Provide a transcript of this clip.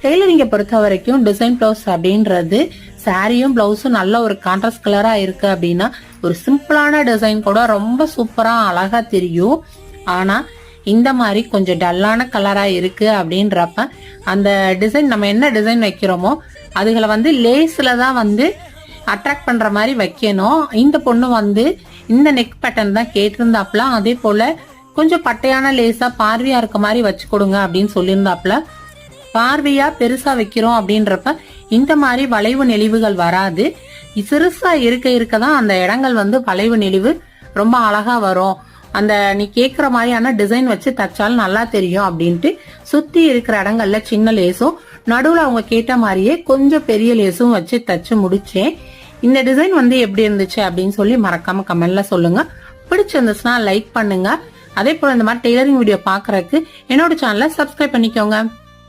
டெய்லரிங்கை பொறுத்த வரைக்கும் design blouse அப்படின்றது சாரியும் பிளவுஸும் நல்ல ஒரு கான்ட்ராஸ்ட் கலரா இருக்கு அப்படின்னா ஒரு சிம்பிளான டிசைன் கூட ரொம்ப சூப்பரா அழகா தெரியும். ஆனா இந்த மாதிரி கொஞ்சம் டல்லான கலரா இருக்கு அப்படின்றப்ப அந்த டிசைன் நம்ம என்ன டிசைன் வைக்கிறோமோ அதுகளை வந்து லேஸ்ல தான் வந்து அட்ராக்ட் பண்ற மாதிரி வைக்கணும். இந்த பொண்ணு இந்த நெக் பேட்டர்ன் தான் கேட்டிருந்தாப்ல. அதே போல கொஞ்சம் பட்டையான லேசா பார்வையா இருக்க மாதிரி வச்சு கொடுங்க அப்படின்னு சொல்லியிருந்தாப்ல. பார்வையா பெருசா வைக்கிறோம் அப்படின்றப்ப இந்த மாதிரி வளைவு நெளிவுகள் வராது. சிறுசா இருக்கதான் அந்த இடங்கள் வளைவு நெளிவு ரொம்ப அழகா வரும். அந்த நீ கேக்குற மாதிரியான டிசைன் வச்சு தச்சாலும் நல்லா தெரியும் அப்படின்ட்டு சுத்தி இருக்கிற இடங்கள்ல சின்ன லேசும் நடுவுல அவங்க கேட்ட மாதிரியே கொஞ்சம் பெரிய லேசும் வச்சு தச்சு முடிச்சேன். இந்த டிசைன் எப்படி இருந்துச்சு அப்படின்னு சொல்லி மறக்காம கமெண்ட்ல சொல்லுங்க. பிடிச்சிருந்துச்சுன்னா லைக் பண்ணுங்க. அதே போல இந்த மாதிரி டெய்லரிங் வீடியோ பாக்குறதுக்கு என்னோட சேனலை சப்ஸ்கிரைப் பண்ணிக்கோங்க.